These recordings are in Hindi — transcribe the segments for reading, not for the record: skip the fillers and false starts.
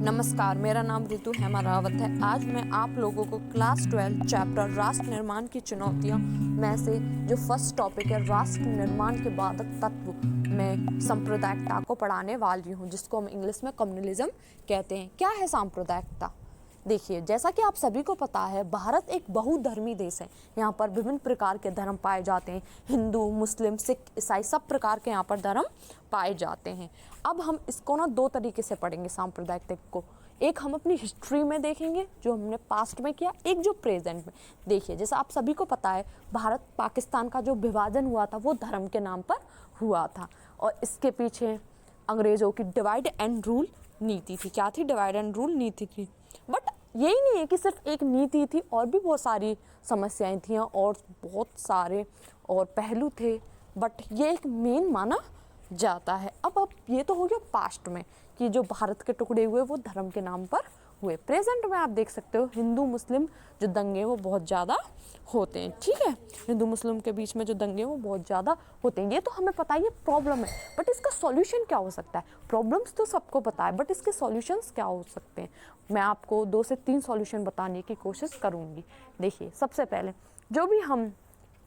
नमस्कार, मेरा नाम रितु हेमा रावत है। आज मैं आप लोगों को क्लास 12 चैप्टर राष्ट्र निर्माण की चुनौतियां में से जो फर्स्ट टॉपिक है राष्ट्र निर्माण के बाधक तत्व में सांप्रदायिकता को पढ़ाने वाली हूं, जिसको हम इंग्लिश में कम्युनलिज्म कहते हैं। क्या है सांप्रदायिकता? देखिए, जैसा कि आप सभी को पता है, भारत एक बहुधर्मी देश है। यहाँ पर विभिन्न प्रकार के धर्म पाए जाते हैं। हिंदू, मुस्लिम, सिख, ईसाई सब प्रकार के यहाँ पर धर्म पाए जाते हैं। अब हम इसको ना दो तरीके से पढ़ेंगे सांप्रदायिकता को। एक हम अपनी हिस्ट्री में देखेंगे जो हमने पास्ट में किया, एक जो प्रेजेंट में। देखिए, जैसा आप सभी को पता है, भारत पाकिस्तान का जो विभाजन हुआ था वो धर्म के नाम पर हुआ था, और इसके पीछे अंग्रेज़ों की डिवाइड एंड रूल नीति थी। क्या थी? डिवाइड एंड रूल नीति थी। बट यही नहीं है कि सिर्फ एक नीति थी, और भी बहुत सारी समस्याएं थी और बहुत सारे और पहलू थे, बट ये एक मेन माना जाता है। अब ये तो हो गया पास्ट में कि जो भारत के टुकड़े हुए वो धर्म के नाम पर हुए। प्रेजेंट में आप देख सकते हो हिंदू मुस्लिम जो दंगे वो बहुत ज़्यादा होते हैं। ठीक है, हिंदू मुस्लिम के बीच में जो दंगे वो बहुत ज़्यादा होते हैं। ये तो हमें पता है, ये प्रॉब्लम है, बट इसका सॉल्यूशन क्या हो सकता है? प्रॉब्लम्स तो सबको पता है, बट इसके सॉल्यूशंस क्या हो सकते हैं? मैं आपको 2 से 3 सॉल्यूशन बताने की कोशिश करूँगी। देखिए, सबसे पहले जो भी हम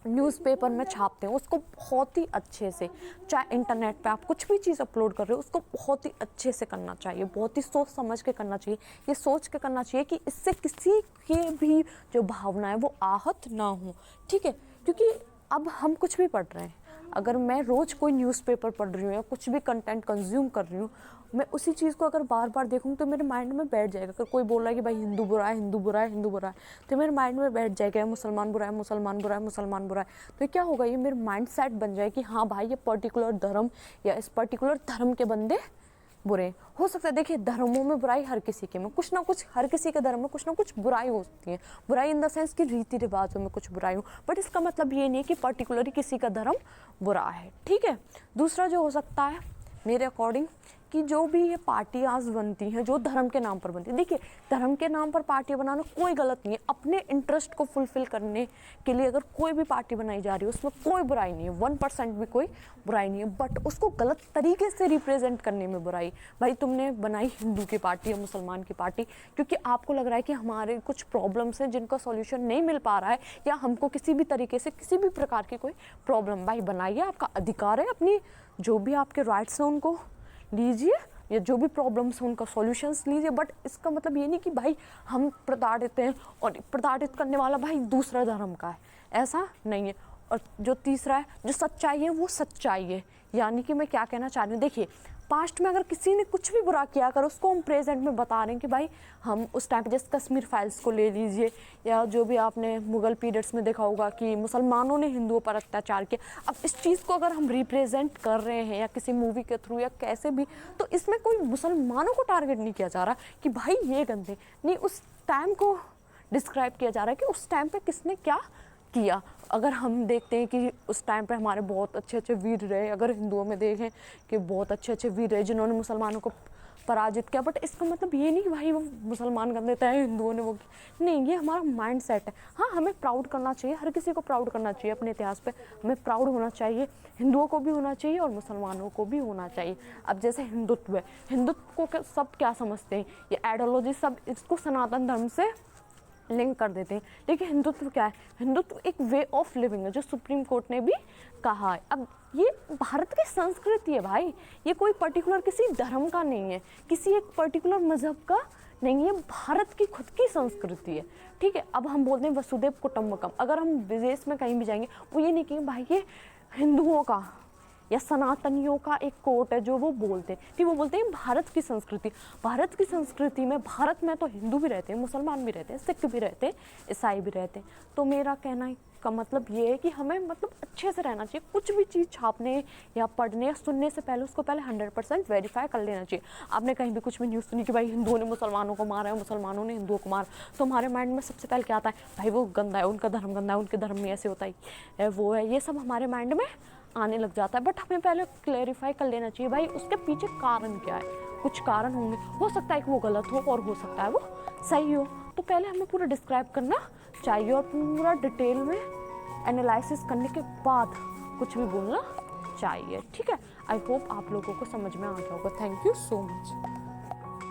न्यूज़पेपर में छापते हैं उसको बहुत ही अच्छे से, चाहे इंटरनेट पे आप कुछ भी चीज़ अपलोड कर रहे हो, उसको बहुत ही अच्छे से करना चाहिए, बहुत ही सोच समझ के करना चाहिए। ये सोच के करना चाहिए कि इससे किसी के भी जो भावना है वो आहत ना हो। ठीक है, क्योंकि अब हम कुछ भी पढ़ रहे हैं, अगर मैं रोज़ कोई न्यूज़पेपर पढ़ रही हूँ या कुछ भी कंटेंट कंज्यूम कर रही हूँ, मैं उसी चीज़ को अगर बार बार देखूँ तो मेरे माइंड में बैठ जाएगा। अगर कोई बोल रहा है कि भाई हिंदू बुरा है, हिंदू बुरा है, हिंदू बुरा है, तो मेरे माइंड में बैठ जाएगा मुसलमान बुरा है, मुसलमान बुरा है, मुसलमान बुरा है। तो क्या होगा, ये मेरे माइंड सेट बन जाए कि हाँ भाई, ये पर्टिकुलर धर्म या इस पर्टिकुलर धर्म के बंदे बुरे हो सकता है। देखिए, धर्मों में बुराई हर किसी के में कुछ ना कुछ, हर किसी के धर्म में कुछ ना कुछ बुराई होती है। बुराई इन द सेंस कि रीति रिवाजों में कुछ बुराई हो, बट इसका मतलब ये नहीं है कि पर्टिकुलरली किसी का धर्म बुरा है। ठीक है, दूसरा जो हो सकता है मेरे अकॉर्डिंग कि जो भी ये पार्टियाँ बनती हैं जो धर्म के नाम पर बनती है। देखिए, धर्म के नाम पर पार्टी बनाना कोई गलत नहीं है। अपने इंटरेस्ट को फुलफिल करने के लिए अगर कोई भी पार्टी बनाई जा रही है उसमें कोई बुराई नहीं है, 1% भी कोई बुराई नहीं है, बट उसको गलत तरीके से रिप्रेजेंट करने में बुराई। भाई, तुमने बनाई हिंदू की पार्टी या मुसलमान की पार्टी क्योंकि आपको लग रहा है कि हमारे कुछ प्रॉब्लम्स हैं जिनका सॉल्यूशन नहीं मिल पा रहा है, या हमको किसी भी तरीके से किसी भी प्रकार की कोई प्रॉब्लम, भाई बनाइए, आपका अधिकार है, अपनी जो भी आपके राइट्स हैं उनको लीजिए, या जो भी प्रॉब्लम्स हैं उनका सॉल्यूशंस लीजिए। बट इसका मतलब ये नहीं कि भाई हम प्रताड़ित हैं और प्रताड़ित करने वाला भाई दूसरा धर्म का है, ऐसा नहीं है। और जो तीसरा है, जो सच्चाई है वो सच्चाई है। यानी कि मैं क्या कहना चाह रही हूँ, देखिए, पास्ट में अगर किसी ने कुछ भी बुरा किया, अगर उसको हम प्रेजेंट में बता रहे हैं कि भाई हम उस टाइम पे, जैसे कश्मीर फाइल्स को ले लीजिए, या जो भी आपने मुगल पीरियड्स में देखा होगा कि मुसलमानों ने हिंदुओं पर अत्याचार किया। अब इस चीज़ को अगर हम रिप्रेजेंट कर रहे हैं या किसी मूवी के थ्रू या कैसे भी, तो इसमें कोई मुसलमानों को टारगेट नहीं किया जा रहा कि भाई ये गंदे नहीं, उस टाइम को डिस्क्राइब किया जा रहा है कि उस टाइम पे किसने क्या किया। अगर हम देखते हैं कि उस टाइम पे हमारे बहुत अच्छे अच्छे वीर रहे, अगर हिंदुओं में देखें कि बहुत अच्छे अच्छे वीर रहे जिन्होंने मुसलमानों को पराजित किया, बट इसका मतलब ये नहीं कि भाई वो मुसलमान गंदे थे, हिंदुओं ने वो नहीं। ये हमारा माइंड सेट है। हाँ, हमें प्राउड करना चाहिए, हर किसी को प्राउड करना चाहिए अपने इतिहास पे, हमें प्राउड होना चाहिए, हिंदुओं को भी होना चाहिए और मुसलमानों को भी होना चाहिए। अब जैसे हिंदुत्व है, हिंदुत्व को सब क्या समझते हैं, ये आइडियोलॉजी सब इसको सनातन धर्म से लिंक कर देते हैं। लेकिन हिंदुत्व क्या है? हिंदुत्व एक वे ऑफ लिविंग है, जो सुप्रीम कोर्ट ने भी कहा है। अब ये भारत की संस्कृति है भाई, ये कोई पर्टिकुलर किसी धर्म का नहीं है, किसी एक पर्टिकुलर मजहब का नहीं है, भारत की खुद की संस्कृति है। ठीक है, अब हम बोलते हैं वसुदेव कुटुंबकम। अगर हम विदेश में कहीं भी जाएंगे, वो ये नहीं कहेंगे भाई ये हिंदुओं का या सनातनियों का एक कोट है जो वो बोलते हैं, कि वो बोलते हैं भारत की संस्कृति। भारत की संस्कृति में, भारत में तो हिंदू भी रहते हैं, मुसलमान भी रहते हैं, सिख भी रहते हैं, ईसाई भी रहते हैं। तो मेरा कहना का मतलब ये है कि हमें मतलब अच्छे से रहना चाहिए। कुछ भी चीज़ छापने या पढ़ने या सुनने से पहले उसको पहले 100% वेरीफाई कर लेना चाहिए। आपने कहीं भी कुछ भी न्यूज़ सुनी कि भाई हिंदुओं ने मुसलमानों को मारा है, मुसलमानों ने हिंदुओं को मारा, तो हमारे माइंड में सबसे पहले क्या आता है, भाई वो गंदा है, उनका धर्म गंदा है, उनके धर्म में ऐसे होता है, वो है, ये सब हमारे माइंड में आने लग जाता है। बट हमें पहले क्लेरिफाई कर लेना चाहिए भाई उसके पीछे कारण क्या है। कुछ कारण होंगे, हो सकता है कि वो गलत हो और हो सकता है वो सही हो, तो पहले हमें पूरा डिस्क्राइब करना चाहिए और पूरा डिटेल में एनालिसिस करने के बाद कुछ भी बोलना चाहिए। ठीक है, आई होप आप लोगों को समझ में आ गया होगा। Thank you so much.